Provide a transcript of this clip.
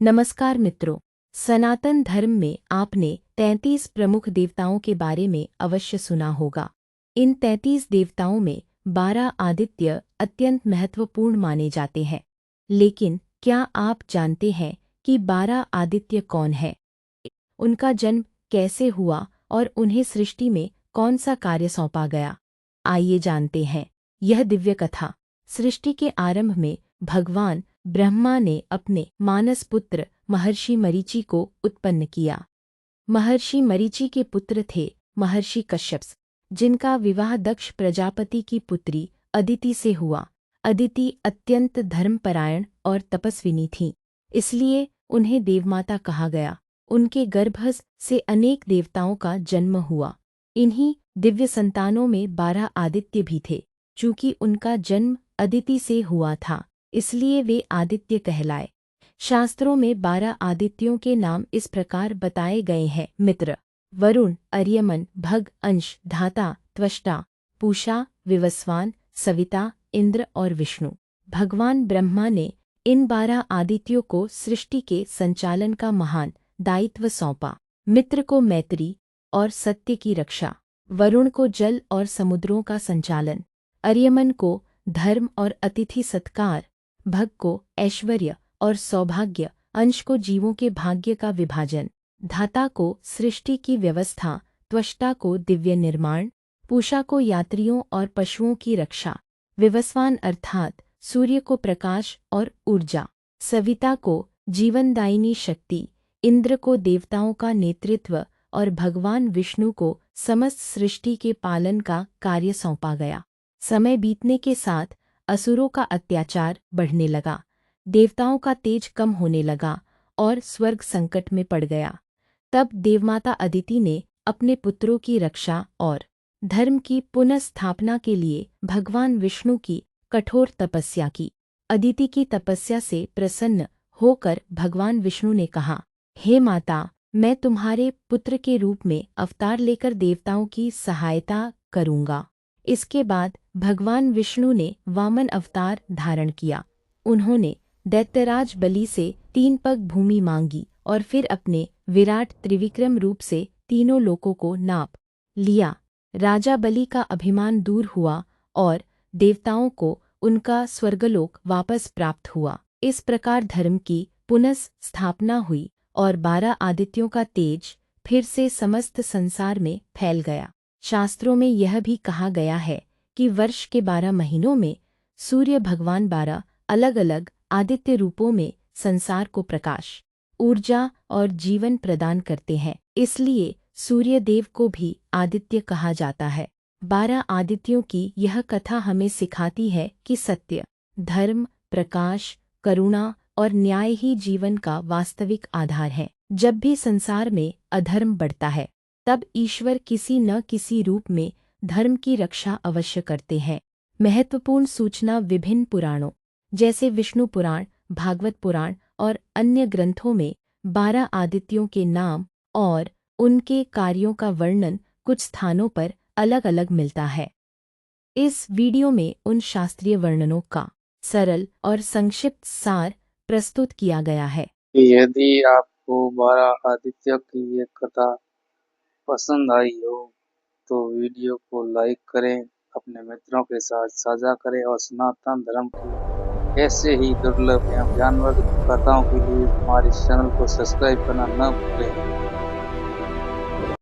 नमस्कार मित्रों। सनातन धर्म में आपने 33 प्रमुख देवताओं के बारे में अवश्य सुना होगा। इन 33 देवताओं में 12 आदित्य अत्यंत महत्वपूर्ण माने जाते हैं। लेकिन क्या आप जानते हैं कि 12 आदित्य कौन है, उनका जन्म कैसे हुआ और उन्हें सृष्टि में कौन सा कार्य सौंपा गया? आइए जानते हैं यह दिव्य कथा। सृष्टि के आरंभ में भगवान ब्रह्मा ने अपने मानस पुत्र महर्षि मरीचि को उत्पन्न किया। महर्षि मरीचि के पुत्र थे महर्षि कश्यप, जिनका विवाह दक्ष प्रजापति की पुत्री अदिति से हुआ। अदिति अत्यंत धर्मपरायण और तपस्विनी थीं, इसलिए उन्हें देवमाता कहा गया। उनके गर्भ से अनेक देवताओं का जन्म हुआ। इन्हीं दिव्य संतानों में 12 आदित्य भी थे। चूंकि उनका जन्म अदिति से हुआ था, इसलिए वे आदित्य कहलाए। शास्त्रों में 12 आदित्यों के नाम इस प्रकार बताए गए हैं मित्र: वरुण, अर्यमन, भग, अंश, धाता, त्वष्टा, पूषा, विवस्वान, सविता, इंद्र और विष्णु। भगवान ब्रह्मा ने इन 12 आदित्यों को सृष्टि के संचालन का महान दायित्व सौंपा। मित्र को मैत्री और सत्य की रक्षा, वरुण को जल और समुद्रों का संचालन, अर्यमन को धर्म और अतिथि सत्कार, भग को ऐश्वर्य और सौभाग्य, अंश को जीवों के भाग्य का विभाजन, धाता को सृष्टि की व्यवस्था, त्वष्टा को दिव्य निर्माण, पूषा को यात्रियों और पशुओं की रक्षा, विवस्वान अर्थात सूर्य को प्रकाश और ऊर्जा, सविता को जीवनदायिनी शक्ति, इंद्र को देवताओं का नेतृत्व और भगवान विष्णु को समस्त सृष्टि के पालन का कार्य सौंपा गया। समय बीतने के साथ असुरों का अत्याचार बढ़ने लगा, देवताओं का तेज कम होने लगा और स्वर्ग संकट में पड़ गया। तब देवमाता अदिति ने अपने पुत्रों की रक्षा और धर्म की पुनर्स्थापना के लिए भगवान विष्णु की कठोर तपस्या की। अदिति की तपस्या से प्रसन्न होकर भगवान विष्णु ने कहा, हे माता, मैं तुम्हारे पुत्र के रूप में अवतार लेकर देवताओं की सहायता करूंगा। इसके बाद भगवान विष्णु ने वामन अवतार धारण किया। उन्होंने दैत्यराज बलि से 3 पग भूमि मांगी और फिर अपने विराट त्रिविक्रम रूप से तीनों लोकों को नाप लिया। राजा बलि का अभिमान दूर हुआ और देवताओं को उनका स्वर्गलोक वापस प्राप्त हुआ। इस प्रकार धर्म की पुनर्स्थापना हुई और 12 आदित्यों का तेज फिर से समस्त संसार में फैल गया। शास्त्रों में यह भी कहा गया है कि वर्ष के 12 महीनों में सूर्य भगवान 12 अलग अलग आदित्य रूपों में संसार को प्रकाश, ऊर्जा और जीवन प्रदान करते हैं। इसलिए सूर्य देव को भी आदित्य कहा जाता है। 12 आदित्यों की यह कथा हमें सिखाती है कि सत्य, धर्म, प्रकाश, करुणा और न्याय ही जीवन का वास्तविक आधार है। जब भी संसार में अधर्म बढ़ता है, तब ईश्वर किसी न किसी रूप में धर्म की रक्षा अवश्य करते हैं। महत्वपूर्ण सूचना विभिन्न पुराणों जैसे विष्णु पुराण, भागवत पुराण और अन्य ग्रंथों में 12 आदित्यों के नाम और उनके कार्यों का वर्णन कुछ स्थानों पर अलग अलग मिलता है। इस वीडियो में उन शास्त्रीय वर्णनों का सरल और संक्षिप्त सार प्रस्तुत किया गया है। यदि आपको 12 आदित्य की ये कथा पसंद आई हो तो वीडियो को लाइक करें, अपने मित्रों के साथ साझा करें और सनातन धर्म की ऐसे ही दुर्लभ एवं ज्ञानवर्धक कथाओं के लिए हमारे चैनल को सब्सक्राइब करना न भूलें।